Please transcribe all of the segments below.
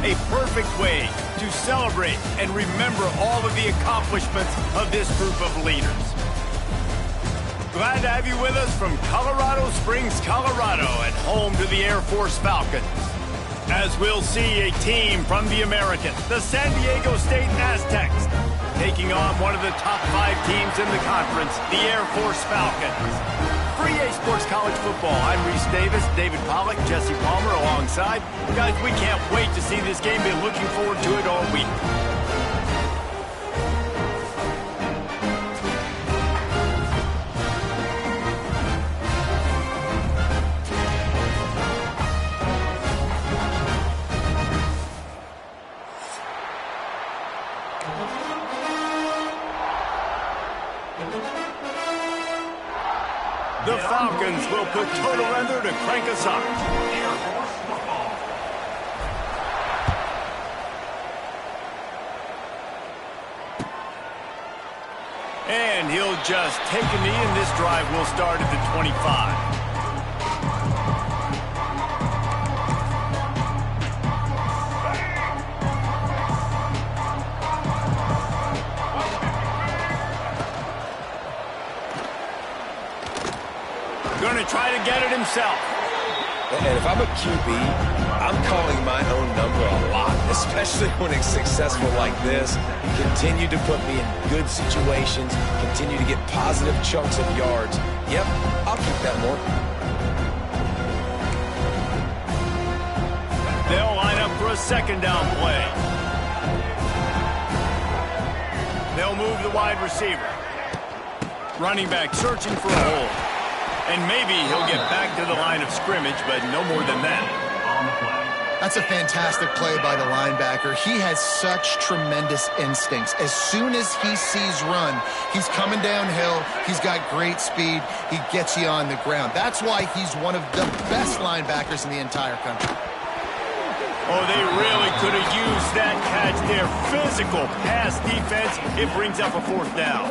A perfect way to celebrate and remember all of the accomplishments of this group of leaders. Glad to have you with us from Colorado Springs, Colorado, and home to the Air Force Falcons. As we'll see a team from the American, the San Diego State Aztecs, taking on one of the top 5 teams in the conference, the Air Force Falcons. For EA Sports College Football, I'm Reese Davis, David Pollack, Jesse Palmer alongside. Guys, we can't wait to see this game. Been looking forward to it all week. The Falcons will put total render to crank us up. And he'll just take a knee, and this drive will start at the 25. Going to try to get it himself. And if I'm a QB, I'm calling my own number a lot, especially when it's successful like this. Continue to put me in good situations, continue to get positive chunks of yards. Yep, I'll keep that more. They'll line up for a second down play. They'll move the wide receiver. Running back searching for a hole. And maybe he'll get back to the line of scrimmage, but no more than that. That's a fantastic play by the linebacker. He has such tremendous instincts. As soon as he sees run, he's coming downhill. He's got great speed. He gets you on the ground. That's why he's one of the best linebackers in the entire country. Oh, they really could have used that catch there. Physical pass defense. It brings up a 4th down.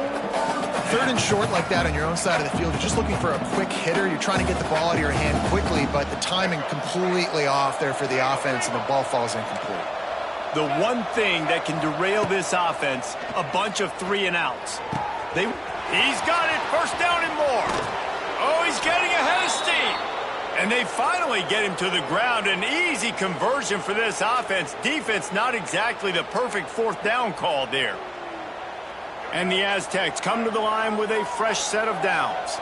3rd and short like that on your own side of the field, you're just looking for a quick hitter. You're trying to get the ball out of your hand quickly, but the timing completely off there for the offense, and the ball falls incomplete. The one thing that can derail this offense, a bunch of 3 and outs. He's got it, 1st down and more. Oh, he's getting ahead of steam. And they finally get him to the ground. An easy conversion for this offense. Defense, not exactly the perfect 4th down call there. And the Aztecs come to the line with a fresh set of downs.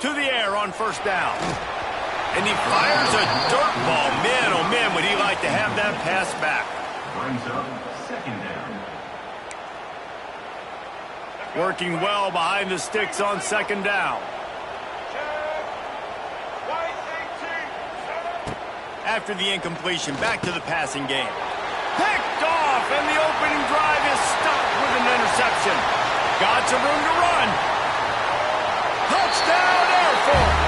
To the air on 1st down. And he fires a dirt ball. Man, oh man, would he like to have that pass back. Brings up 2nd down. Working well behind the sticks on 2nd down. After the incompletion, back to the passing game. Picked off, and the opening drive is stopped with an interception. Got some room to run. Touchdown, Air Force.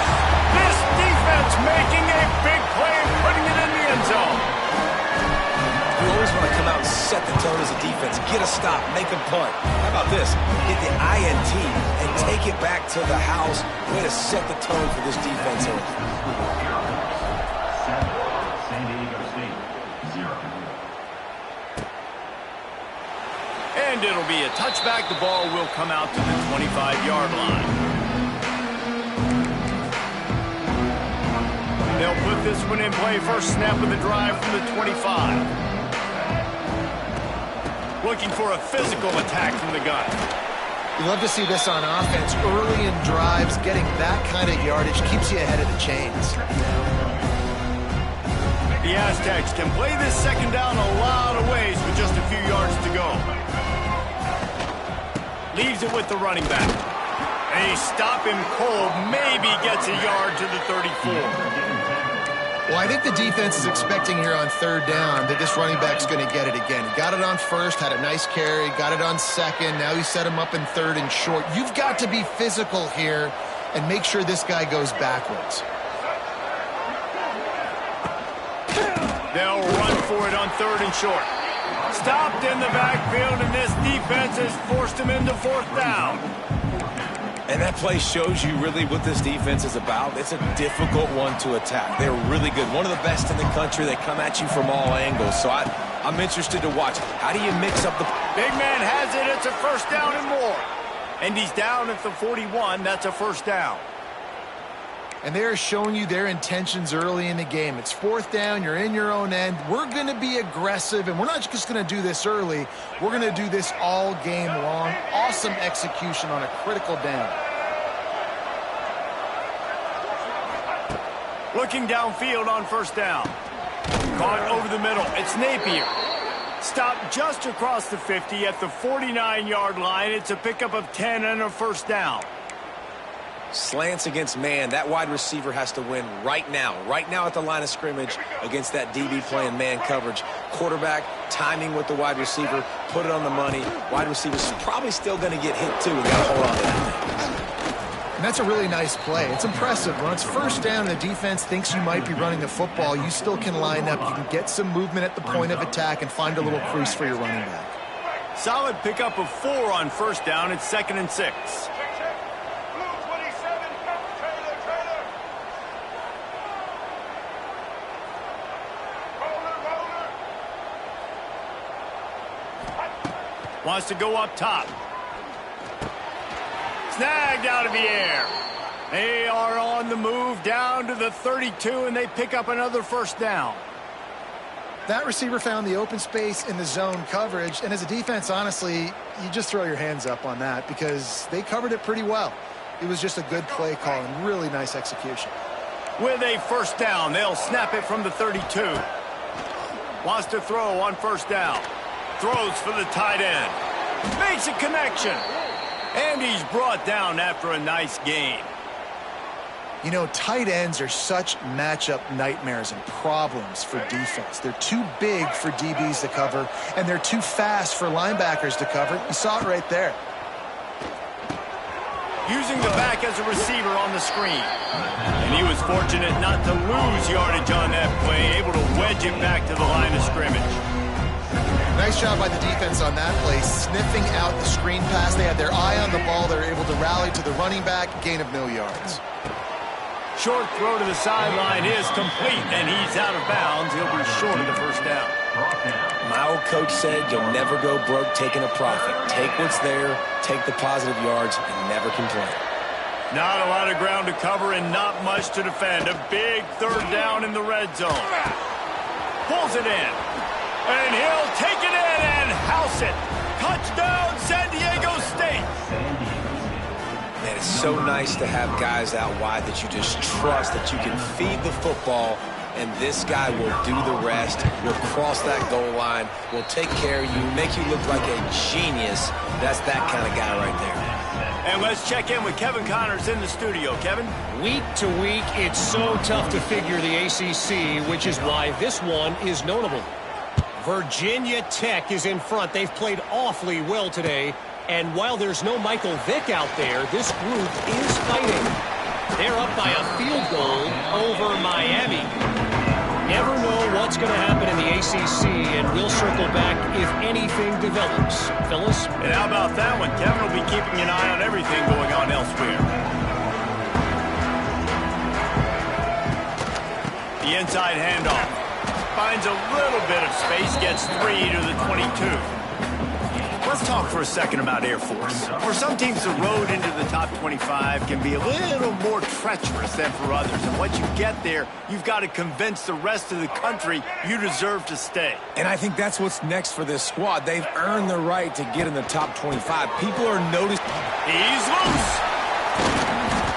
This defense making a big play and putting it in the end zone. You always want to come out and set the tone as a defense. Get a stop, make a punt. How about this? Get the INT and take it back to the house. Way to set the tone for this defense. San Diego State, 0. And it'll be a touchback. The ball will come out to the 25-yard line. They'll put this one in play. 1st snap of the drive from the 25. Looking for a physical attack from the gun. You love to see this on offense. Early in drives, getting that kind of yardage keeps you ahead of the chains. The Aztecs can play this 2nd down a lot of ways with just a few yards to go. Leaves it with the running back. They stop him cold. Maybe gets a yard to the 34. Well, I think the defense is expecting here on 3rd down that this running back's going to get it again. He got it on 1st, had a nice carry, got it on 2nd. Now he set him up in 3rd and short. You've got to be physical here and make sure this guy goes backwards. They'll run for it on 3rd and short. Stopped in the backfield, and this defense has forced him into 4th down. And that play shows you really what this defense is about. It's a difficult one to attack. They're really good. One of the best in the country. They come at you from all angles. So I'm interested to watch. How do you mix up the... Big man has it. It's a first down and more. And he's down at the 41. That's a first down. And they're showing you their intentions early in the game. It's fourth down. You're in your own end. We're going to be aggressive, and we're not just going to do this early. We're going to do this all game long. Awesome execution on a critical down. Looking downfield on first down. Caught over the middle. It's Napier. Stopped just across the 50 at the 49-yard line. It's a pickup of 10 and a first down. Slants against man. That wide receiver has to win right now at the line of scrimmage against that DB playing man coverage. Quarterback, timing with the wide receiver, put it on the money. Wide receiver's probably still going to get hit too. We got to hold on to that. And that's a really nice play. It's impressive. When it's first down and the defense thinks you might be running the football, you still can line up. You can get some movement at the point of attack and find a little crease for your running back. Solid pickup of 4 on first down. It's 2nd and 6. Wants to go up top. Snagged out of the air. They are on the move down to the 32, and they pick up another first down. That receiver found the open space in the zone coverage, and as a defense, honestly, you just throw your hands up on that because they covered it pretty well. It was just a good play call and really nice execution. With a first down, they'll snap it from the 32. Wants to throw on first down. Throws for the tight end. Makes a connection. And he's brought down after a nice gain. You know, tight ends are such matchup nightmares and problems for defense. They're too big for DBs to cover, and they're too fast for linebackers to cover. You saw it right there. Using the back as a receiver on the screen. And he was fortunate not to lose yardage on that play, able to wedge it back to the line of scrimmage. Nice job by the defense on that play, sniffing out the screen pass. They had their eye on the ball. They were able to rally to the running back, gain of no yards. Short throw to the sideline is complete, and he's out of bounds. He'll be short of the first down. My old coach said you'll never go broke taking a profit. Take what's there, take the positive yards, and never complain. Not a lot of ground to cover and not much to defend. A big third down in the red zone. Pulls it in. And he'll take it in and house it. Touchdown, San Diego State. Man, it's so nice to have guys out wide that you just trust that you can feed the football, and this guy will do the rest, will cross that goal line, will take care of you, make you look like a genius. That's that kind of guy right there. And let's check in with Kevin Connors in the studio. Kevin? Week to week, it's so tough to figure the ACC, which is why this one is notable. Virginia Tech is in front. They've played awfully well today. And while there's no Michael Vick out there, this group is fighting. They're up by a field goal over Miami. Never know what's going to happen in the ACC, and we'll circle back if anything develops. Phyllis? And how about that one? Kevin will be keeping an eye on everything going on elsewhere. The inside handoff. Finds a little bit of space, gets 3 to the 22. Let's talk for a second about Air Force. For some teams, the road into the top 25 can be a little more treacherous than for others. And once you get there, you've got to convince the rest of the country you deserve to stay. And I think that's what's next for this squad. They've earned the right to get in the top 25. People are noticing. He's loose.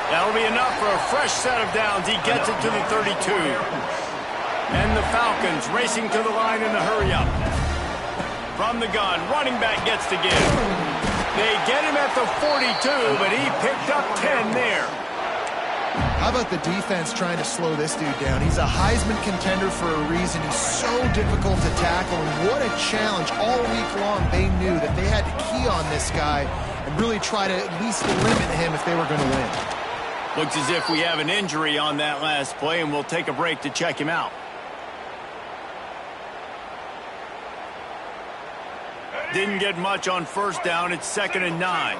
That'll be enough for a fresh set of downs. He gets it to the 32. And the Falcons racing to the line in the hurry-up. From the gun, running back gets to give. They get him at the 42, but he picked up 10 there. How about the defense trying to slow this dude down? He's a Heisman contender for a reason. He's so difficult to tackle, and what a challenge. All week long, they knew that they had to key on this guy and really try to at least limit him if they were going to win. Looks as if we have an injury on that last play, and we'll take a break to check him out. Didn't get much on first down. It's 2nd and 9.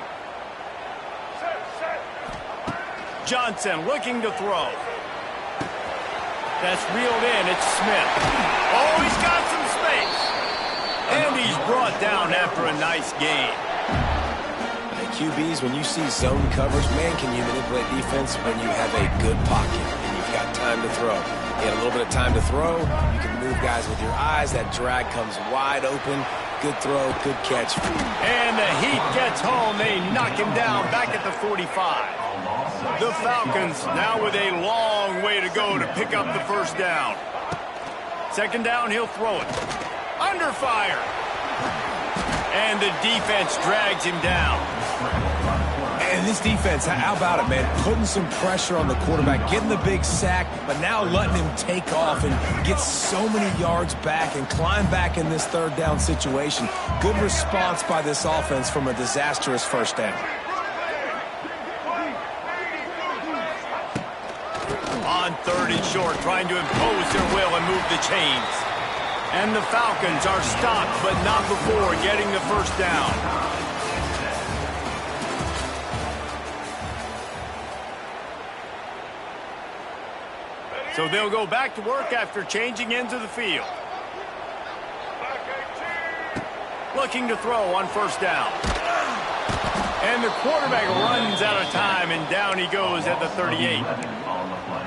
Johnson looking to throw. That's reeled in. It's Smith. Oh, he's got some space. And he's brought down after a nice gain. QBs, when you see zone coverage, man, can you manipulate defense when you have a good pocket and you've got time to throw. You had a little bit of time to throw. You can move guys with your eyes. That drag comes wide open. Good throw, good catch. And the Heat gets home. They knock him down back at the 45. The Falcons now with a long way to go to pick up the first down. Second down, he'll throw it. Under fire. And the defense drags him down. And this defense, how about it, man? Putting some pressure on the quarterback, getting the big sack, but now letting him take off and get so many yards back and climb back in this third down situation. Good response by this offense from a disastrous first down. On third and short, trying to impose their will and move the chains. And the Falcons are stopped, but not before getting the first down. So they'll go back to work after changing into the field. Looking to throw on first down. And the quarterback runs out of time, and down he goes at the 38.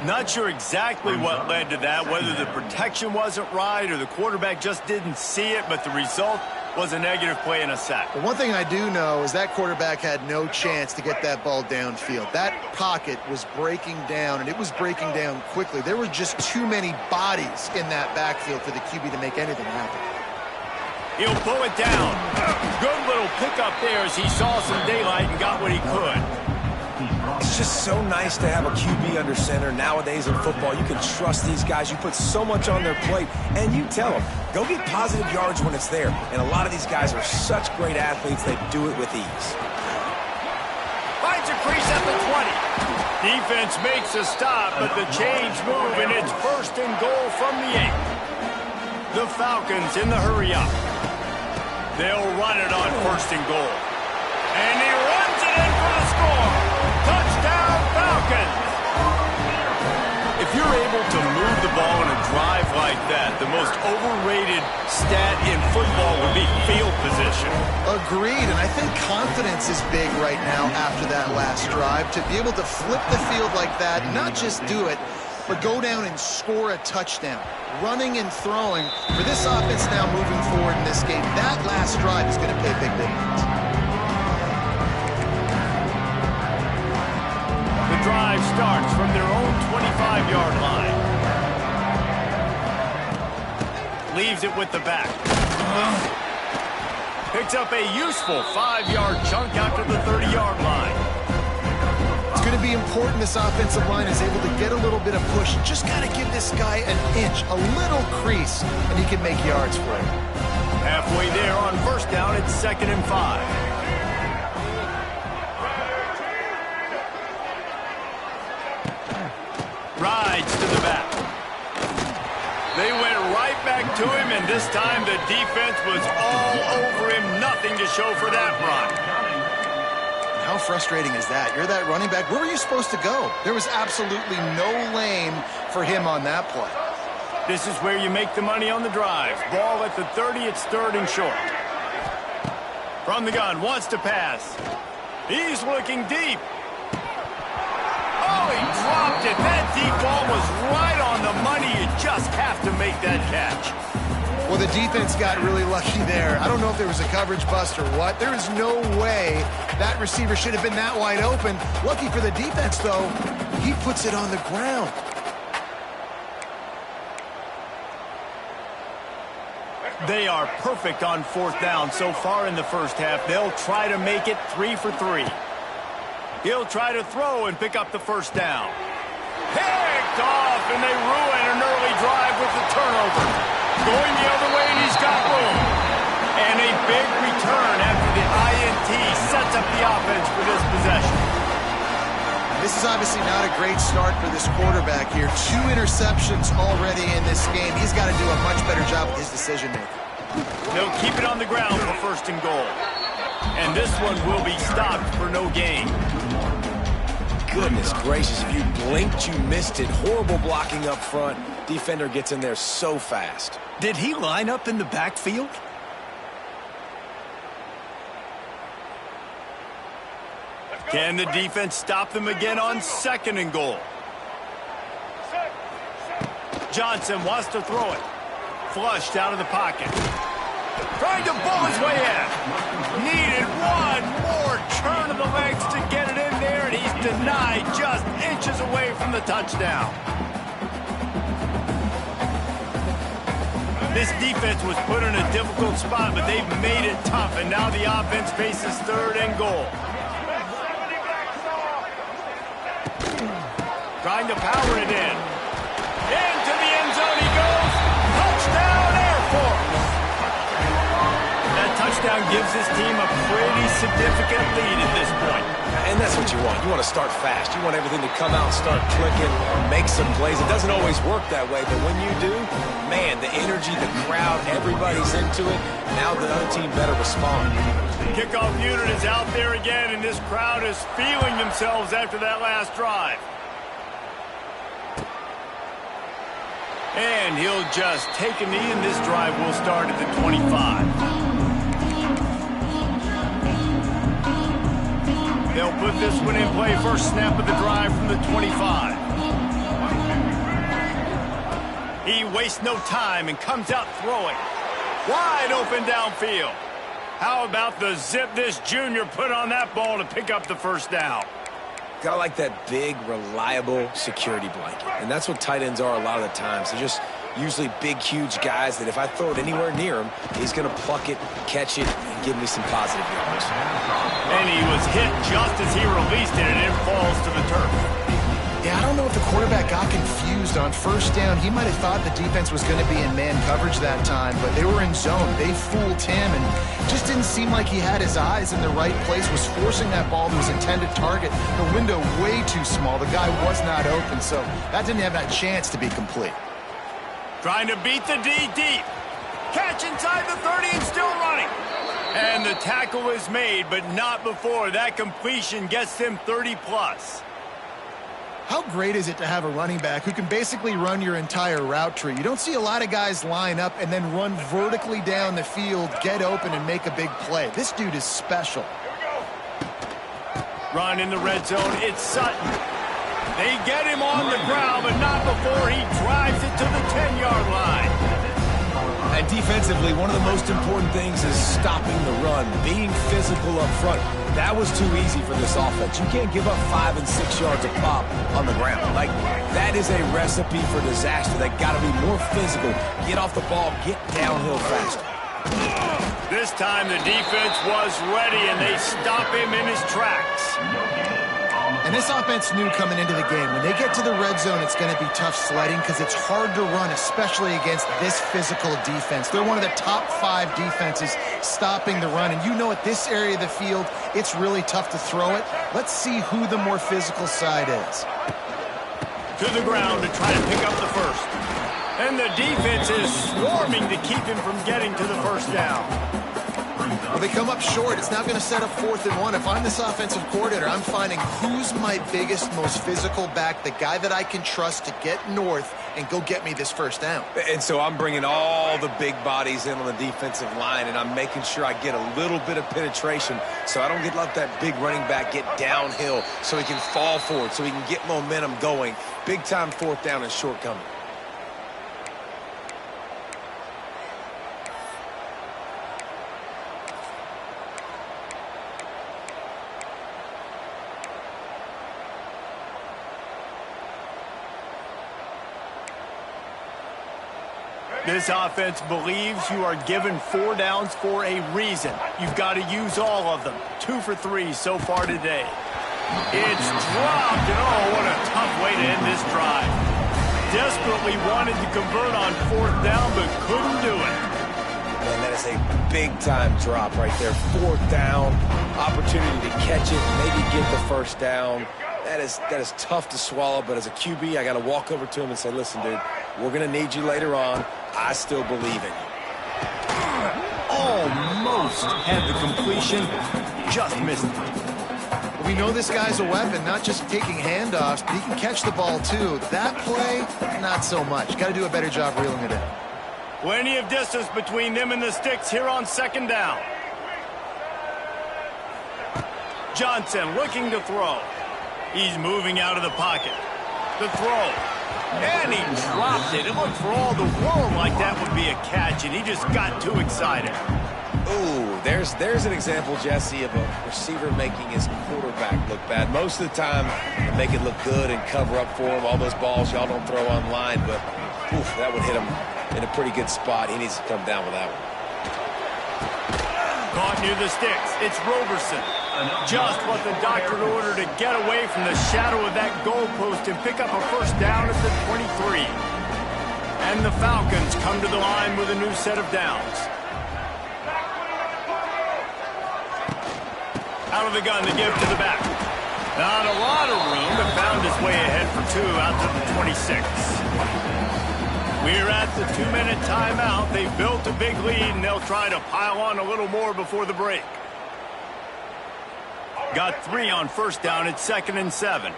Not sure exactly what led to that, whether the protection wasn't right or the quarterback just didn't see it, but the result was a negative play and a sack. But one thing I do know is that quarterback had no chance to get that ball downfield. That pocket was breaking down, and it was breaking down quickly. There were just too many bodies in that backfield for the QB to make anything happen. He'll pull it down. Good little pickup there as he saw some daylight and got what he could. It's just so nice to have a QB under center. Nowadays in football, you can trust these guys. You put so much on their plate, and you tell them, go get positive yards when it's there. And a lot of these guys are such great athletes, they do it with ease. Finds a crease at the 20. Defense makes a stop, but the chains move, and it's first and goal from the 8. The Falcons in the hurry up. They'll run it on first and goal. And he runs it in for the score. Touchdown, Falcons! If you're able to move the ball in a drive like that, the most overrated stat in football would be field position. Agreed, and I think confidence is big right now after that last drive. To be able to flip the field like that, not just do it, but go down and score a touchdown. Running and throwing. For this offense now moving forward in this game, that last drive is going to pay big dividends. The drive starts from their own 25-yard line. Leaves it with the back. Picks up a useful 5-yard chunk after the 30-yard line. It's going to be important this offensive line is able to get a little bit of push. Just got to give this guy an inch, a little crease, and he can make yards for it. Halfway there on first down, it's 2nd and 5. Rides to the back. They went right back to him, and this time the defense was all over him. Nothing to show for that run. How frustrating is that? You're that running back. Where were you supposed to go? There was absolutely no lane for him on that play. This is where you make the money on the drive. Ball at the 30, it's 3rd and short. From the gun, wants to pass. He's looking deep. Oh, he dropped it. That deep ball was right on the money. You just have to make that catch. Well, the defense got really lucky there. I don't know if there was a coverage bust or what. There is no way that receiver should have been that wide open. Lucky for the defense, though, he puts it on the ground. They are perfect on 4th down so far in the first half. They'll try to make it 3 for 3. He'll try to throw and pick up the first down. Picked off, and they ruin an early drive with the turnover. Going the other way, and he's got room. And a big return after the INT sets up the offense for this possession. This is obviously not a great start for this quarterback here. 2 interceptions already in this game. He's got to do a much better job with his decision-making. They'll keep it on the ground for 1st and goal. And this one will be stopped for no gain. goodness gracious, if you blinked, you missed it. Horrible blocking up front. Defender gets in there so fast. Did he line up in the backfield? Can the defense stop them again on 2nd and goal? Johnson wants to throw it. Flushed out of the pocket. Trying to bull his way in. Needed one more turn of the legs to get it in there, and he's denied just inches away from the touchdown. This defense was put in a difficult spot, but they've made it tough, and now the offense faces 3rd and goal. Trying to power it in. Into the end zone he goes. Touchdown, Air Force. That touchdown gives his team a pretty significant lead at this point. And that's what you want. You want to start fast. You want everything to come out, start clicking, make some plays. It doesn't always work that way, but when you do, man, the energy, the crowd, everybody's into it. Now the other team better respond. Kickoff unit is out there again, and this crowd is feeling themselves after that last drive. And he'll just take a knee, and this drive will start at the 25. They'll put this one in play. First snap of the drive from the 25. He wastes no time and comes out throwing. Wide open downfield. How about the zip this junior put on that ball to pick up the first down? Got like that big, reliable security blanket. And that's what tight ends are a lot of the times. They're just usually big, huge guys that if I throw it anywhere near him, he's going to pluck it, catch it, and give me some positive yards. And he was hit just as he released it, and it falls to the turf. Yeah, I don't know if the quarterback got confused on 1st down. He might have thought the defense was going to be in man coverage that time, but they were in zone. They fooled him, and just didn't seem like he had his eyes in the right place, was forcing that ball to his intended target. The window way too small. The guy was not open, so that didn't have that chance to be complete. Trying to beat the D deep. Catch inside the 30 and still running. And the tackle is made, but not before that completion gets them 30+. How great is it to have a running back who can basically run your entire route tree? You don't see a lot of guys line up and then run vertically down the field, get open, and make a big play. This dude is special. Run in the red zone. It's Sutton. They get him on the ground, but not before he drives it to the 10-yard line. And defensively, one of the most important things is stopping the run, being physical up front. That was too easy for this offense. You can't give up 5 and 6 yards a pop on the ground. Like, that is a recipe for disaster. They got to be more physical, get off the ball, get downhill faster. This time the defense was ready, and they stop him in his tracks. And this offense knew coming into the game, when they get to the red zone, it's going to be tough sledding because it's hard to run, especially against this physical defense. They're one of the top 5 defenses stopping the run. And you know at this area of the field, it's really tough to throw it. Let's see who the more physical side is. To the ground to try to pick up the first. And the defense is swarming to keep him from getting to the first down. Well, they come up short. It's now going to set up 4th and 1. If I'm this offensive coordinator, I'm finding who's my biggest, most physical back, the guy that I can trust to get north and go get me this first down. And so I'm bringing all the big bodies in on the defensive line, and I'm making sure I get a little bit of penetration so I don't let that big running back get downhill so he can fall forward, so he can get momentum going. Big-time 4th down and short coming. This offense believes you are given 4 downs for a reason. You've got to use all of them. 2 for 3 so far today. It's dropped, and oh, what a tough way to end this drive. Desperately wanted to convert on 4th down, but couldn't do it. Man, that is a big-time drop right there. 4th down, opportunity to catch it, maybe get the first down. That is tough to swallow, but as a QB, I got to walk over to him and say, listen, dude, we're going to need you later on. I still believe in you. Almost had the completion, just missed it. We know this guy's a weapon, not just taking handoffs, but he can catch the ball too. That play, not so much. Got to do a better job reeling it in. Plenty of distance between them and the sticks here on second down. Johnson looking to throw. He's moving out of the pocket. The throw. And he dropped it. It looked for all the world like that would be a catch, and he just got too excited. Ooh, there's an example, Jesse, of a receiver making his quarterback look bad. Most of the time, they make it look good and cover up for him. All those balls y'all don't throw online, but oof, that would hit him in a pretty good spot. He needs to come down with that one. Caught near the sticks. It's Roberson. Just what the doctor ordered to get away from the shadow of that goalpost and pick up a first down at the 23. And the Falcons come to the line with a new set of downs. Out of the gun, the give to the back. Not a lot of room, but found his way ahead for two out to the 26. We're at the 2-minute timeout. They've built a big lead, and they'll try to pile on a little more before the break. Got 3 on first down. It's 2nd and 7.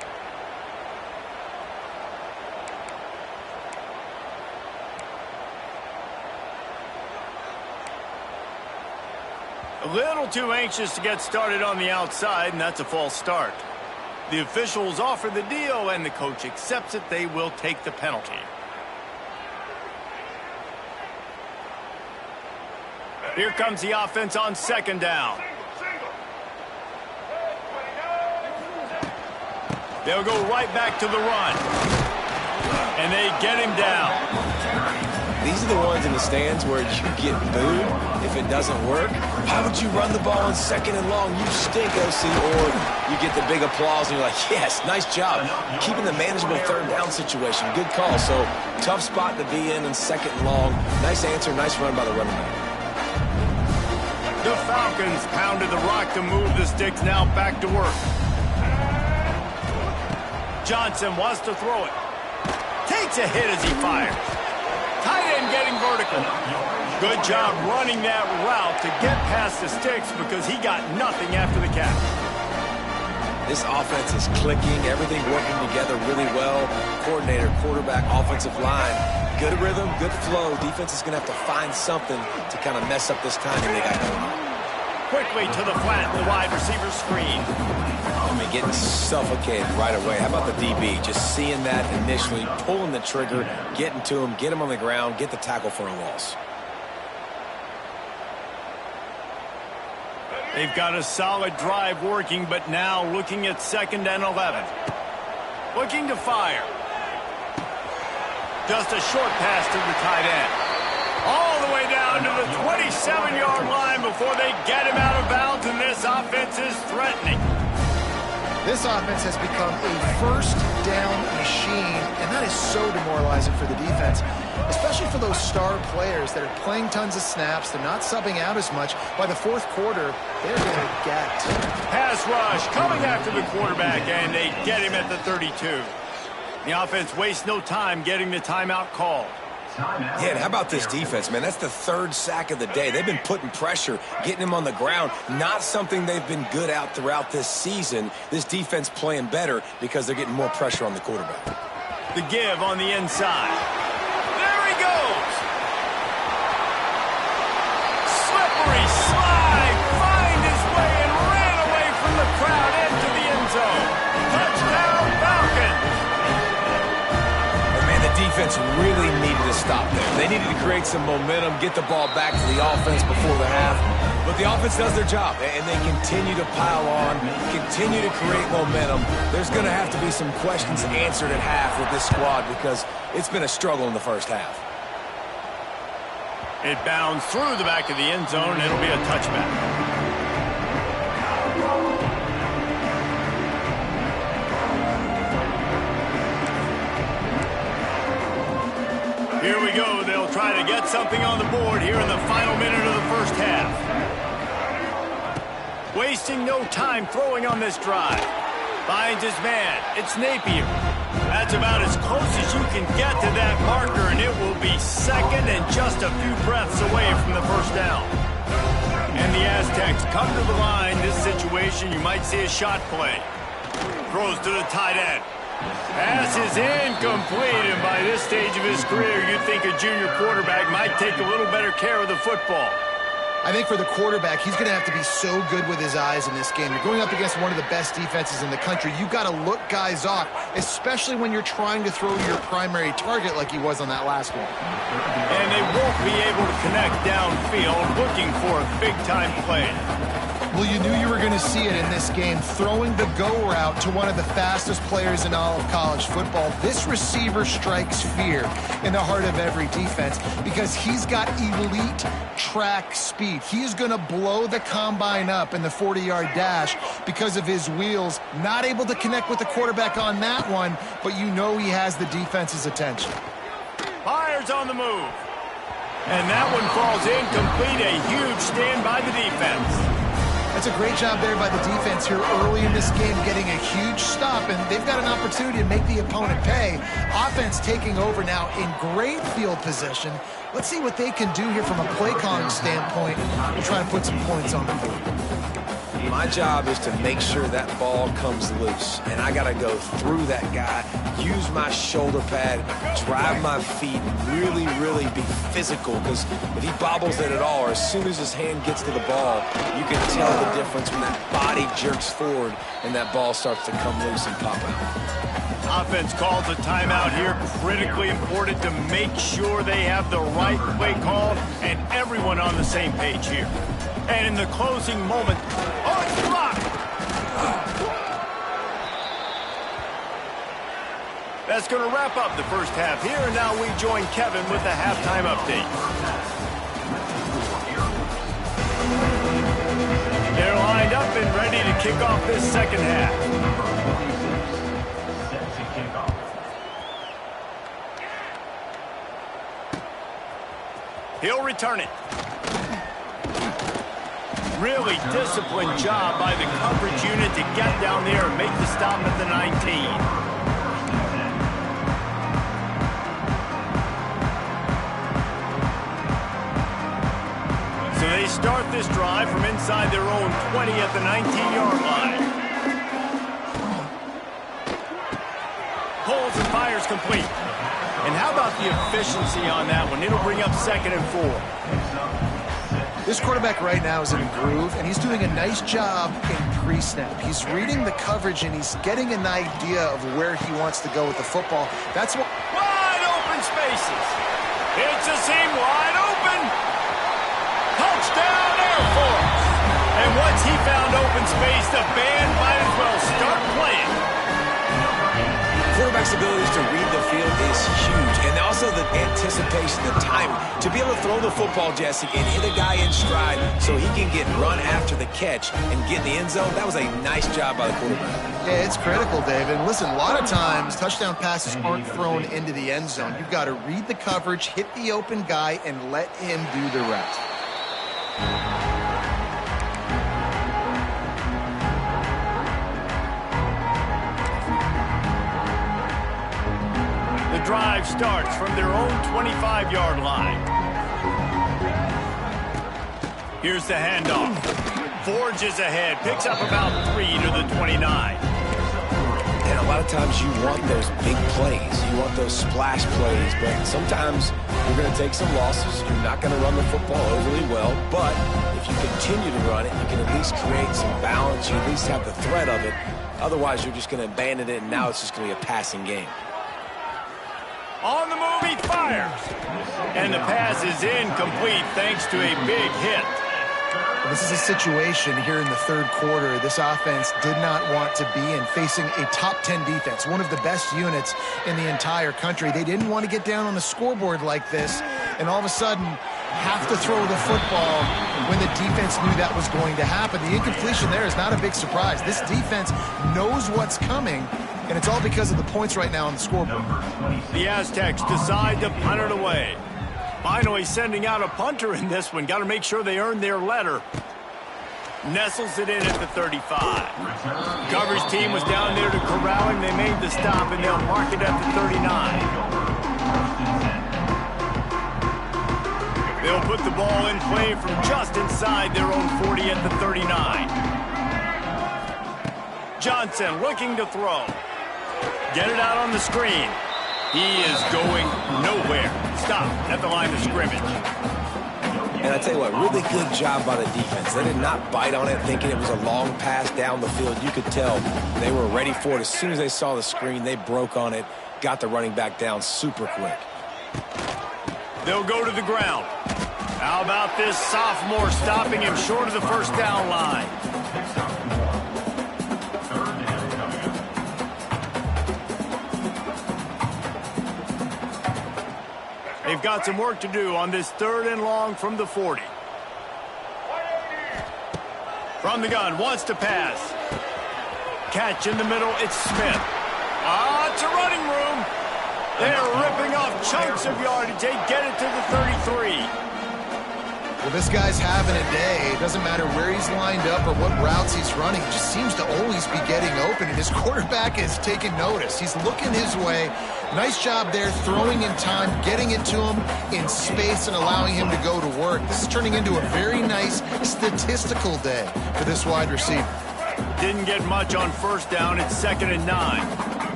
A little too anxious to get started on the outside, and that's a false start. The officials offer the deal, and the coach accepts it. They will take the penalty. Here comes the offense on second down. They'll go right back to the run. And they get him down. These are the ones in the stands where you get booed if it doesn't work. How would you run the ball on second and long? You stink, OC. Or you get the big applause and you're like, yes, nice job. Keeping the manageable third down situation. Good call. So tough spot to be in second and long. Nice answer, nice run by the running back. The Falcons pounded the rock to move the sticks. Now back to work. Johnson wants to throw it. Takes a hit as he fires. Tight end getting vertical. Good job running that route to get past the sticks because he got nothing after the catch. This offense is clicking. Everything working together really well. Coordinator, quarterback, offensive line. Good rhythm, good flow. Defense is going to have to find something to kind of mess up this timing they got going on. Quickly to the flat, the wide receiver screen. I mean, getting suffocated right away. How about the DB? Just seeing that initially, pulling the trigger, getting to him, get him on the ground, get the tackle for a loss. They've got a solid drive working, but now looking at 2nd and 11. Looking to fire. Just a short pass to the tight end. All the way down to the 27-yard line before they get him out of bounds, and this offense is threatening. This offense has become a first down machine, and that is so demoralizing for the defense, especially for those star players that are playing tons of snaps. They're not subbing out as much. By the fourth quarter, they're going to get. Pass rush coming after the quarterback, and they get him at the 32. The offense wastes no time getting the timeout called. Yeah, and how about this defense, man? That's the 3rd sack of the day. They've been putting pressure, getting him on the ground. Not something they've been good at throughout this season. This defense playing better because they're getting more pressure on the quarterback. The give on the inside. There he goes. Slippery slide. Find his way and ran away from the crowd into the end zone. Touchdown, Falcons. Defense really needed to stop there. They needed to create some momentum, get the ball back to the offense before the half. But the offense does their job, and they continue to pile on, continue to create momentum. There's going to have to be some questions answered at half with this squad because it's been a struggle in the first half. It bounds through the back of the end zone, and it'll be a touchback. Here we go. They'll try to get something on the board here in the final minute of the first half. Wasting no time throwing on this drive. Finds his man. It's Napier. That's about as close as you can get to that marker, and it will be 2nd and just a few breaths away from the first down. And the Aztecs come to the line. This situation, you might see a shot play. Throws to the tight end. Pass is incomplete, and by this stage of his career, you'd think a junior quarterback might take a little better care of the football. I think for the quarterback, he's going to have to be so good with his eyes in this game. You're going up against one of the best defenses in the country. You've got to look guys off, especially when you're trying to throw to your primary target like he was on that last one. And they won't be able to connect downfield, looking for a big-time play. Well, you knew you were going to see it in this game, throwing the go route to one of the fastest players in all of college football. This receiver strikes fear in the heart of every defense because he's got elite track speed. He's going to blow the combine up in the 40-yard dash because of his wheels. Not able to connect with the quarterback on that one, but you know he has the defense's attention. Fires on the move. And that one falls incomplete. A huge stand by the defense. That's a great job there by the defense here early in this game, getting a huge stop, and they've got an opportunity to make the opponent pay. Offense taking over now in great field position. Let's see what they can do here from a play calling standpoint to try to put some points on the board. My job is to make sure that ball comes loose, and I got to go through that guy, use my shoulder pad, drive my feet, really, really be physical, because if he bobbles it at all, or as soon as his hand gets to the ball, you can tell the difference when that body jerks forward and that ball starts to come loose and pop out. Offense calls a timeout here. Critically important to make sure they have the right play call and everyone on the same page here. And in the closing moment, oh, it's blocked! That's going to wrap up the first half here, and now we join Kevin with the halftime update. They're lined up and ready to kick off this second half. Set to kick off. He'll return it. Really disciplined job by the coverage unit to get down there and make the stop at the 19. So they start this drive from inside their own 20 at the 19-yard line. Pulls and fires complete. And how about the efficiency on that one? It'll bring up 2nd and 4. This quarterback right now is in a groove, and he's doing a nice job in pre-snap. He's reading the coverage, and he's getting an idea of where he wants to go with the football. That's what... Wide open spaces. It's a seam wide open. Touchdown Air Force. And once he found open space, the band might as well start playing. Quarterback's abilities to read the field is huge, and also the anticipation, the timing. To be able to throw the football, Jesse, and hit a guy in stride so he can get run after the catch and get in the end zone, that was a nice job by the quarterback. Yeah, it's critical, David. Listen, a lot of times touchdown passes aren't thrown into the end zone. You've got to read the coverage, hit the open guy, and let him do the rest. The drive starts from their own 25-yard line. Here's the handoff. Forges ahead, picks up about 3 to the 29. And a lot of times you want those big plays. You want those splash plays, but sometimes you're going to take some losses. You're not going to run the football overly well, but if you continue to run it, you can at least create some balance. You at least have the threat of it. Otherwise, you're just going to abandon it, and now it's just going to be a passing game. On the move, he fires. And the pass is incomplete thanks to a big hit. This is a situation here in the third quarter this offense did not want to be in, facing a top 10 defense, one of the best units in the entire country. They didn't want to get down on the scoreboard like this and all of a sudden have to throw the football when the defense knew that was going to happen. The incompletion there is not a big surprise. This defense knows what's coming, and it's all because of the points right now on the scoreboard. The Aztecs decide to punt it away. Finally sending out a punter in this one. Got to make sure they earn their letter. Nestles it in at the 35. Coverage team was down there to corral him. They made the stop, and they'll mark it at the 39. They'll put the ball in play from just inside their own 40 at the 39. Johnson looking to throw. Get it out on the screen. He is going nowhere. Stop at the line of scrimmage. And I tell you what, really good job by the defense. They did not bite on it thinking it was a long pass down the field. You could tell they were ready for it. As soon as they saw the screen, they broke on it, got the running back down super quick. They'll go to the ground. How about this sophomore stopping him short of the first down line? They've got some work to do on this 3rd and long from the 40. From the gun, wants to pass. Catch in the middle, it's Smith. It's a running room. They're ripping off chunks of yardage. They get it to the 33. Well, this guy's having a day. It doesn't matter where he's lined up or what routes he's running. He just seems to always be getting open, and his quarterback is taking notice. He's looking his way. Nice job there, throwing in time, getting it to him in space, and allowing him to go to work. This is turning into a very nice statistical day for this wide receiver. Didn't get much on first down. It's 2nd and 9.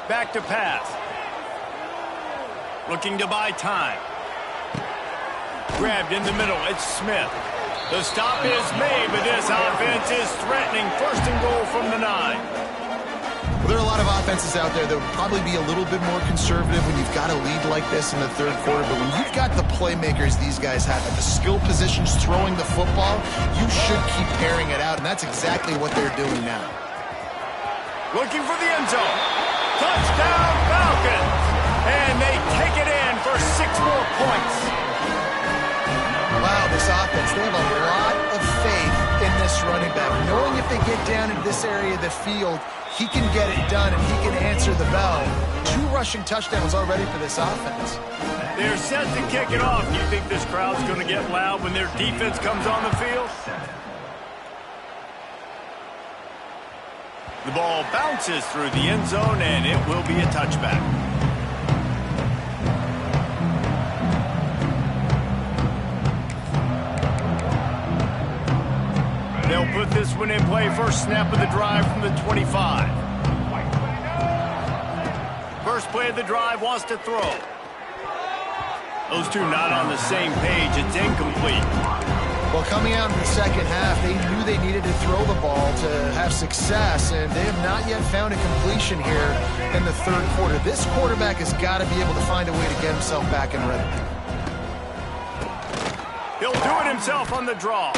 Back to pass. Looking to buy time. Grabbed in the middle, it's Smith. The stop is made, but this offense is threatening. 1st and goal from the 9. Well, there are a lot of offenses out there that would probably be a little bit more conservative when you've got a lead like this in the 3rd quarter, but when you've got the playmakers these guys have at the skill positions throwing the football, you should keep airing it out, and that's exactly what they're doing now. Looking for the end zone. Touchdown Falcons! And they take it in for 6 more points. Wow, this offense, they have a lot of faith in this running back. Knowing if they get down into this area of the field, he can get it done and he can answer the bell. 2 rushing touchdowns already for this offense. They're set to kick it off. Do you think this crowd's going to get loud when their defense comes on the field? The ball bounces through the end zone, and it will be a touchback. They'll put this one in play. First snap of the drive from the 25. First play of the drive, wants to throw. Those two not on the same page. It's incomplete. Well, coming out in the second half, they knew they needed to throw the ball to have success, and they have not yet found a completion here in the 3rd quarter. This quarterback has got to be able to find a way to get himself back in rhythm. He'll do it himself on the draw.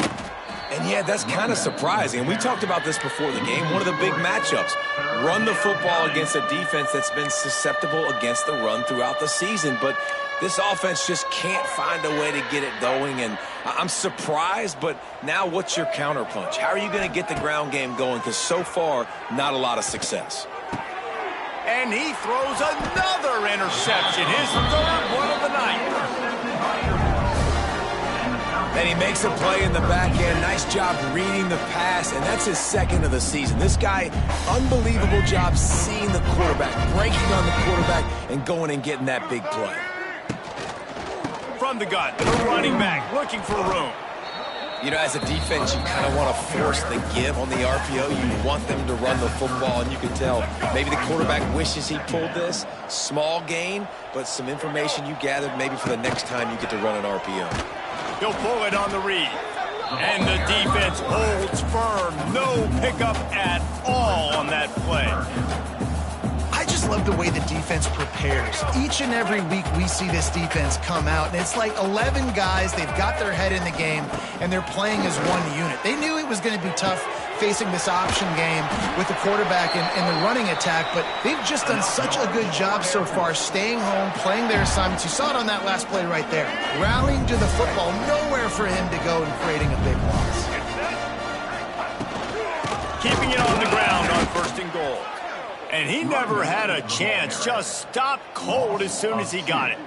And yeah, that's kind of surprising. We talked about this before the game. One of the big matchups. Run the football against a defense that's been susceptible against the run throughout the season. But this offense just can't find a way to get it going. And I'm surprised, but now what's your counterpunch? How are you going to get the ground game going? Because so far, not a lot of success. And he throws another interception. His 3rd one of the night. And he makes a play in the back end. Nice job reading the pass, and that's his 2nd of the season. This guy, unbelievable job seeing the quarterback, breaking on the quarterback, and going and getting that big play. From the gun, the running back looking for room. You know, as a defense, you kind of want to force the give on the RPO. You want them to run the football, and you can tell maybe the quarterback wishes he pulled this. Small gain, but some information you gathered maybe for the next time you get to run an RPO. He'll pull it on the read. And the defense holds firm. No pickup at all on that play. I just love the way the defense prepares. Each and every week we see this defense come out, and it's like 11 guys. They've got their head in the game, and they're playing as one unit. They knew it was going to be tough facing this option game with the quarterback and the running attack, but they've just done such a good job so far staying home, playing their assignments. You saw it on that last play right there. Rallying to the football, nowhere for him to go and creating a big loss. Keeping it on the ground on 1st and goal. And he never had a chance, just stopped cold as soon as he got it.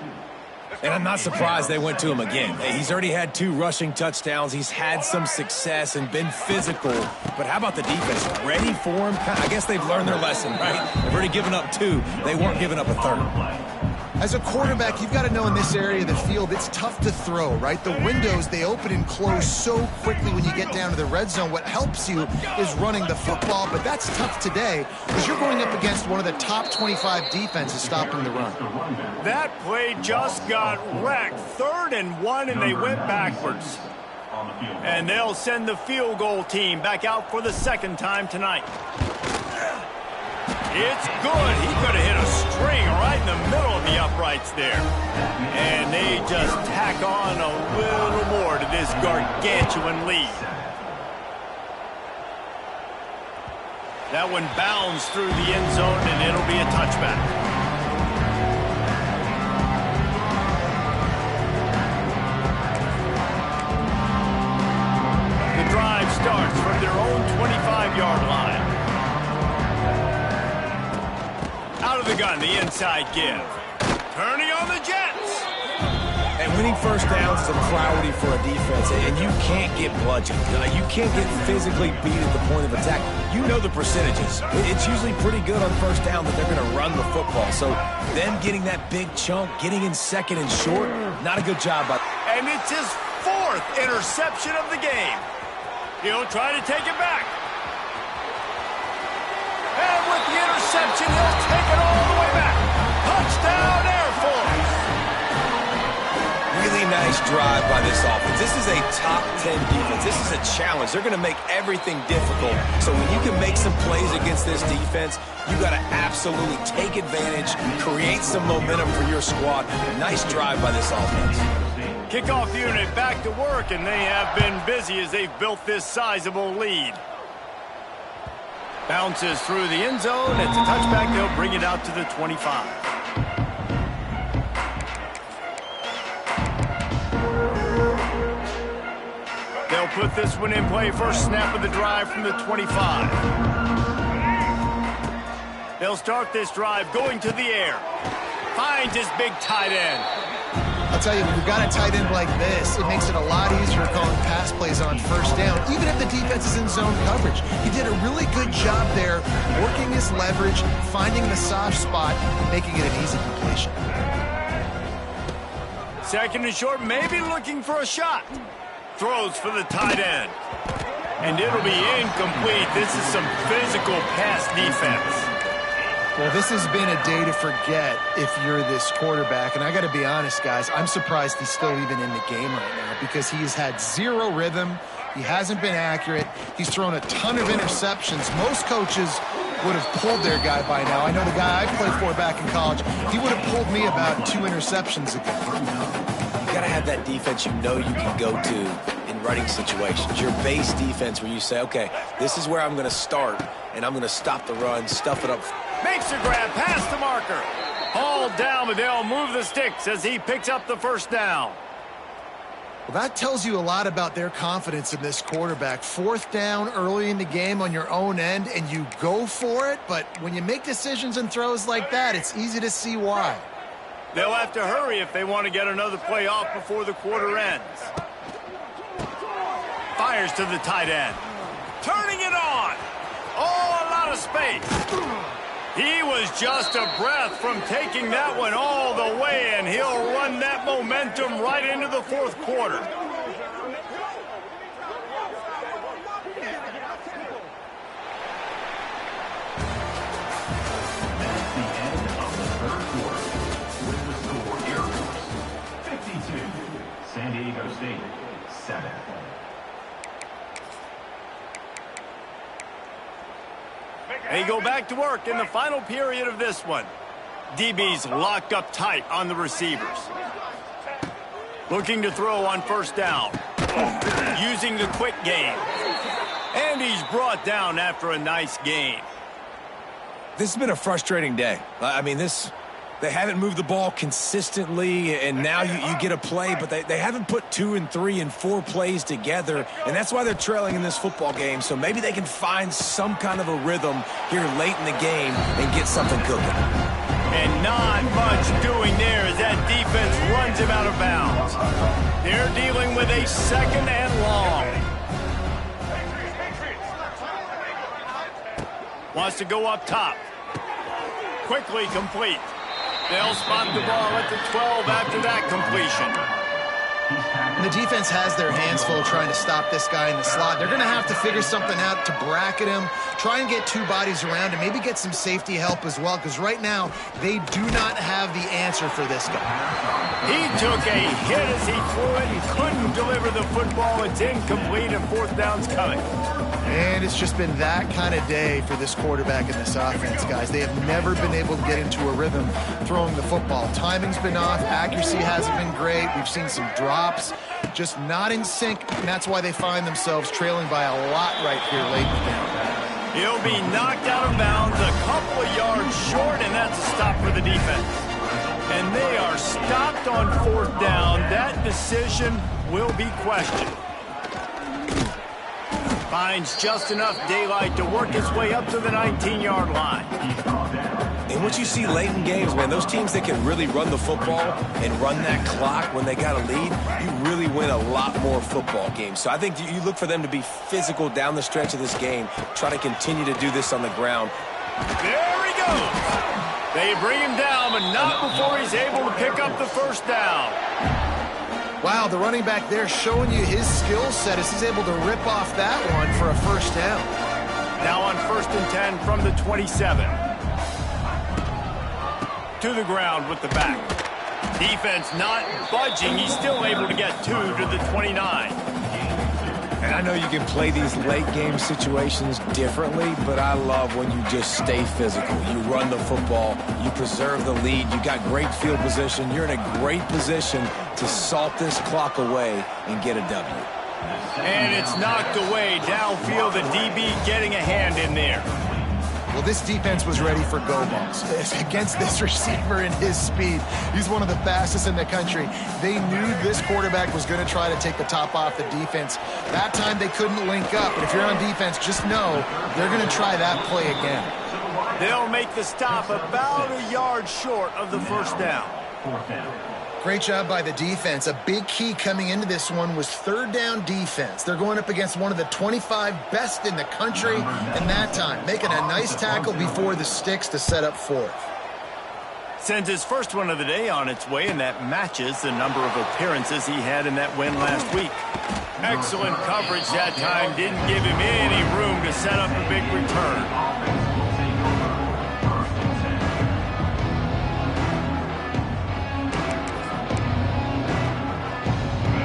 And I'm not surprised they went to him again. He's already had 2 rushing touchdowns. He's had some success and been physical. But how about the defense? Ready for him? I guess they've learned their lesson, right? They've already given up 2. They weren't giving up a 3rd. As a quarterback, you've got to know in this area of the field, it's tough to throw, right? The windows, they open and close so quickly when you get down to the red zone. What helps you is running the football, but that's tough today because you're going up against one of the top 25 defenses stopping the run. That play just got wrecked. 3rd and 1, and they went backwards. And they'll send the field goal team back out for the 2nd time tonight. It's good. He could have hit a string right in the middle of the uprights there. And they just tack on a little more to this gargantuan lead. That one bounds through the end zone, and it'll be a touchback. The drive starts from their own 25-yard line. Out of the gun, the inside give. Turning on the Jets. And winning first downs is a priority for a defense, and you can't get bludgeoned. You can't get physically beat at the point of attack. You know the percentages. It's usually pretty good on first down that they're going to run the football. So them getting that big chunk, getting in 2nd and short, not a good job. And it's his 4th interception of the game. He'll try to take it back. And with the interception, he'll take it all the way back. Touchdown, Air Force. Really nice drive by this offense. This is a top 10 defense. This is a challenge. They're going to make everything difficult. So when you can make some plays against this defense, you got to absolutely take advantage, create some momentum for your squad. Nice drive by this offense. Kickoff unit back to work, and they have been busy as they've built this sizable lead. Bounces through the end zone. It's a touchback. They'll bring it out to the 25. They'll put this one in play. First snap of the drive from the 25. They'll start this drive going to the air. Finds his big tight end. I'll tell you, when you've got a tight end like this, it makes it a lot easier calling pass plays on first down, even if the defense is in zone coverage. He did a really good job there, working his leverage, finding the soft spot, and making it an easy completion. 2nd and short, maybe looking for a shot. Throws for the tight end. And it'll be incomplete. This is some physical pass defense. Well, this has been a day to forget if you're this quarterback. And I got to be honest, guys, I'm surprised he's still even in the game right now because he has had 0 rhythm. He hasn't been accurate. He's thrown a ton of interceptions. Most coaches would have pulled their guy by now. I know the guy I played for back in college, he would have pulled me about 2 interceptions ago. You got to have that defense you know you can go to in running situations. Your base defense where you say, okay, this is where I'm going to start, and I'm going to stop the run, stuff it up. Makes a grab, past the marker. Hauled down, but they'll move the sticks as he picks up the first down. Well, that tells you a lot about their confidence in this quarterback. 4th down early in the game on your own end, and you go for it. But when you make decisions and throws like that, it's easy to see why. They'll have to hurry if they want to get another play off before the quarter ends. Fires to the tight end. Turning it on. Oh, a lot of space. He was just a breath from taking that one all the way, and he'll run that momentum right into the 4th quarter. That's the end of the 3rd quarter. With the score, Air Force 52, San Diego State 7. They go back to work in the final period of this one. DB's locked up tight on the receivers. Looking to throw on first down. Using the quick game. And he's brought down after a nice gain. This has been a frustrating day. I mean, they haven't moved the ball consistently, and now you get a play, but they haven't put 2 and 3 and 4 plays together, and that's why they're trailing in this football game. So maybe they can find some kind of a rhythm here late in the game and get something cooking. And not much doing there as that defense runs him out of bounds. They're dealing with a 2nd and long. Wants to go up top. Quickly complete. They'll spot the ball at the 12 after that completion. And the defense has their hands full trying to stop this guy in the slot. They're going to have to figure something out to bracket him, try and get two bodies around him, maybe get some safety help as well, because right now they do not have the answer for this guy. He took a hit as he threw it and couldn't deliver the football. It's incomplete and fourth down's coming. And it's just been that kind of day for this quarterback and this offense, guys. They have never been able to get into a rhythm throwing the football. Timing's been off. Accuracy hasn't been great. We've seen some drops, just not in sync, and that's why they find themselves trailing by a lot right here late in the game. He'll be knocked out of bounds a couple of yards short, and that's a stop for the defense. And they are stopped on fourth down. That decision will be questioned. Finds just enough daylight to work his way up to the 19-yard line. And what you see late in games, man, those teams that can really run the football and run that clock when they got a lead, you really win a lot more football games. So I think you look for them to be physical down the stretch of this game, try to continue to do this on the ground. There he goes. They bring him down, but not before he's able to pick up the first down. Wow, the running back there showing you his skill set as he's able to rip off that one for a first down. Now on 1st and 10 from the 27. To the ground with the back. Defense not budging. He's still able to get 2 to the 29. And I know you can play these late game situations differently, but I love when you just stay physical. You run the football, you preserve the lead, you got great field position, you're in a great position to salt this clock away and get a W. And it's knocked away downfield, the DB getting a hand in there. Well, this defense was ready for go balls against this receiver and his speed. He's one of the fastest in the country. They knew this quarterback was going to try to take the top off the defense. That time they couldn't link up. And if you're on defense, just know they're going to try that play again. They'll make the stop about a yard short of the first down. Great job by the defense. A big key coming into this one was third down defense. They're going up against one of the 25 best in the country, and that time making a nice tackle before the sticks to set up fourth. Sends his first one of the day on its way, and that matches the number of appearances he had in that win last week. Excellent coverage that time. Didn't give him any room to set up a big return.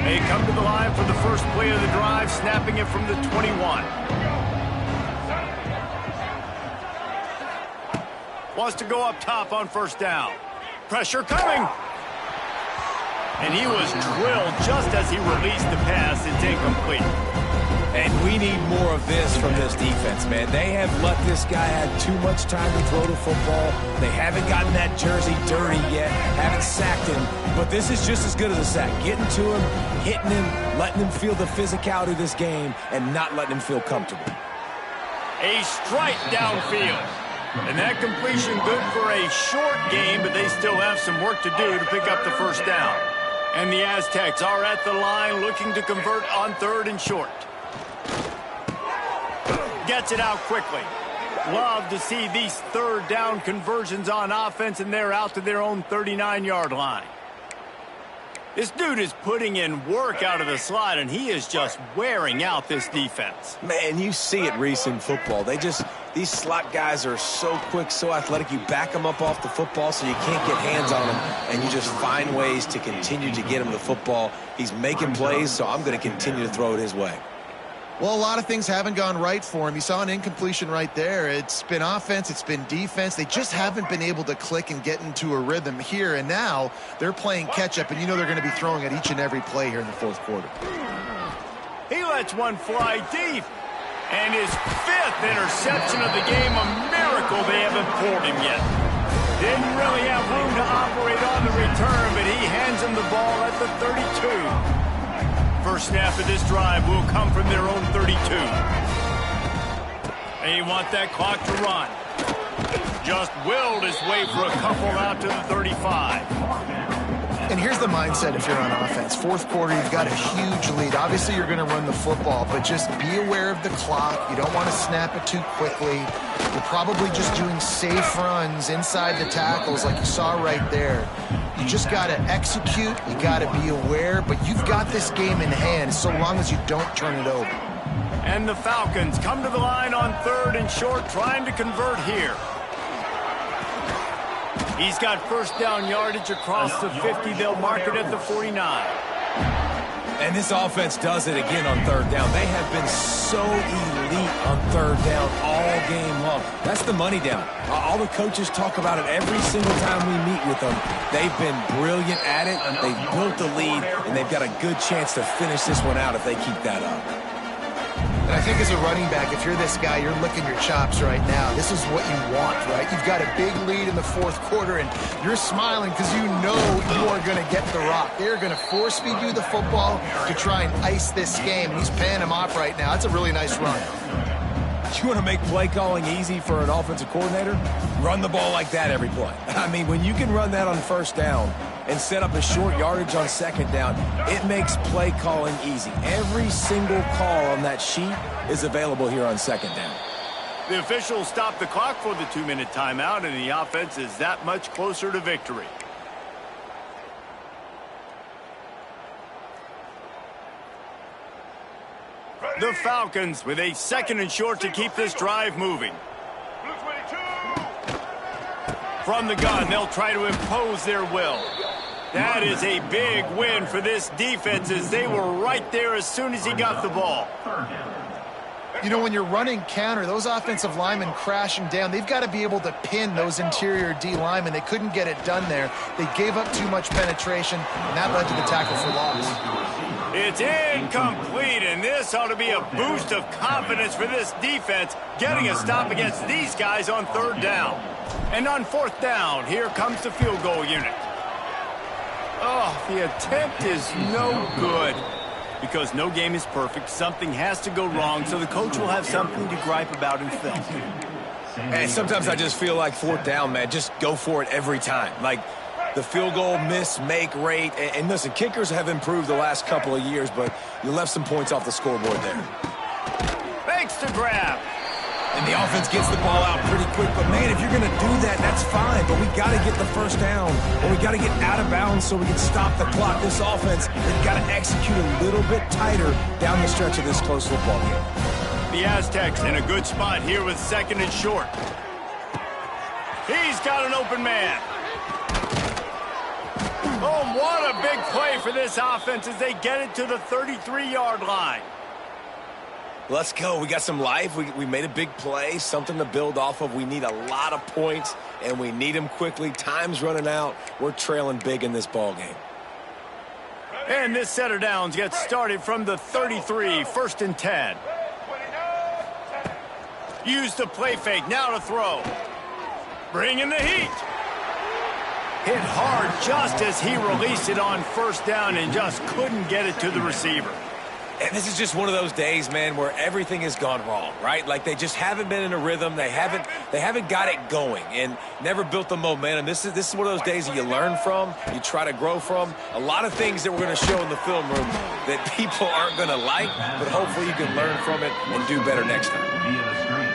They come to the line for the first play of the drive, snapping it from the 21. Wants to go up top on first down. Pressure coming. And he was drilled just as he released the pass. It's incomplete. And we need more of this from this defense, man. They have let this guy have too much time to throw the football. They haven't gotten that jersey dirty yet, haven't sacked him. But this is just as good as a sack. Getting to him, hitting him, letting him feel the physicality of this game, and not letting him feel comfortable. A strike downfield. And that completion good for a short game, but they still have some work to do to pick up the first down. And the Aztecs are at the line looking to convert on 3rd and short. Gets it out quickly. Love to see these third down conversions on offense, and they're out to their own 39-yard line. This dude is putting in work out of the slot, and he is just wearing out this defense. Man, you see it, Reese, in football. These slot guys are so quick, so athletic. You back them up off the football so you can't get hands on them, and you just find ways to continue to get him the football. He's making plays, so I'm going to continue to throw it his way. Well, a lot of things haven't gone right for him. You saw an incompletion right there. It's been offense, it's been defense. They just haven't been able to click and get into a rhythm here, and now they're playing catch-up, and you know they're going to be throwing at each and every play here in the fourth quarter. He lets one fly deep, and his 5th interception of the game, a miracle they haven't pulled him yet. Didn't really have room to operate on the return, but he hands him the ball at the 32. First snap of this drive will come from their own 32. They want that clock to run. Just willed his way for a couple out to the 35. And here's the mindset if you're on offense. Fourth quarter, you've got a huge lead. Obviously, you're going to run the football, but just be aware of the clock. You don't want to snap it too quickly. You're probably just doing safe runs inside the tackles like you saw right there. You just got to execute. You got to be aware, but you've got this game in hand so long as you don't turn it over. And the Falcons come to the line on 3rd and short, trying to convert here. He's got first down yardage across the 50. They'll mark it at the 49. And this offense does it again on 3rd down. They have been so elite on 3rd down all game long. That's the money down. All the coaches talk about it every single time we meet with them. They've been brilliant at it. They've built the lead, and they've got a good chance to finish this one out if they keep that up. And I think as a running back, if you're this guy, you're licking your chops right now. This is what you want, right? You've got a big lead in the 4th quarter, and you're smiling because you know you are going to get the rock. They're going to force-feed you the football to try and ice this game. He's paying him off right now. That's a really nice run. You want to make play calling easy for an offensive coordinator? Run the ball like that every play. I mean, when you can run that on 1st down and set up a short yardage on 2nd down, it makes play calling easy. Every single call on that sheet is available here on 2nd down. The officials stop the clock for the 2-minute timeout, and the offense is that much closer to victory. The Falcons with a 2nd and short to keep this drive moving. From the gun, they'll try to impose their will. That is a big win for this defense, as they were right there as soon as he got the ball. You know, when you're running counter, those offensive linemen crashing down, they've got to be able to pin those interior D linemen. They couldn't get it done there. They gave up too much penetration, and that led to the tackle for loss. It's incomplete, and this ought to be a boost of confidence for this defense, getting a stop against these guys on 3rd down. And on 4th down, here comes the field goal unit. Oh, the attempt is no good. Because no game is perfect, something has to go wrong, so the coach will have something to gripe about in film. And sometimes I just feel like 4th down, man, just go for it every time. Like, the field goal miss-make rate. And listen, kickers have improved the last couple of years, but you left some points off the scoreboard there. Thanks to grab. And the offense gets the ball out pretty quick. But, man, if you're going to do that, that's fine. But we got to get the 1st down, or we got to get out of bounds so we can stop the clock. This offense, they've got to execute a little bit tighter down the stretch of this close football game. The Aztecs in a good spot here with 2nd and short. He's got an open man. Oh, what a big play for this offense as they get it to the 33-yard line. Let's go. We got some life. We made a big play, something to build off of. We need a lot of points, and we need them quickly. Time's running out. We're trailing big in this ball game. And this set of downs gets started from the 33, 1st and 10. Use the play fake, now to throw. Bring in the heat. Hit hard just as he released it on 1st down and just couldn't get it to the receiver. And this is just one of those days, man, where everything has gone wrong, right? Like they just haven't been in a rhythm. They haven't got it going and never built the momentum. This is one of those days that you learn from, you try to grow from. A lot of things that we're going to show in the film room that people aren't going to like, but hopefully you can learn from it and do better next time.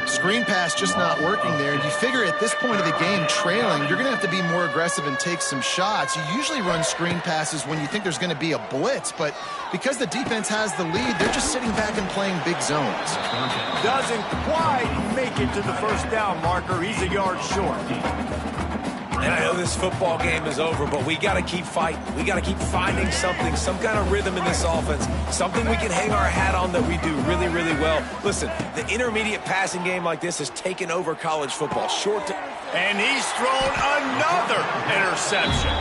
Screen pass just not working there. You figure at this point of the game, trailing, you're going to have to be more aggressive and take some shots. You usually run screen passes when you think there's going to be a blitz, but because the defense has the lead, they're just sitting back and playing big zones. Doesn't quite make it to the 1st down marker. He's a yard short. And I know this football game is over, but we got to keep fighting. We got to keep finding something, some kind of rhythm in this offense, something we can hang our hat on that we do really, really well. Listen, the intermediate passing game like this has taken over college football. And he's thrown another interception.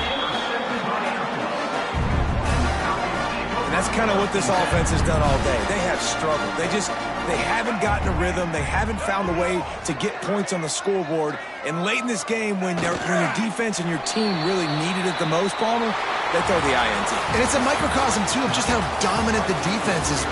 And that's kind of what this offense has done all day. They have struggled. They haven't gotten a rhythm. They haven't found a way to get points on the scoreboard. And late in this game, when your defense and your team really needed it the most, Palmer, they throw the INT. And it's a microcosm, too, of just how dominant the defense has been.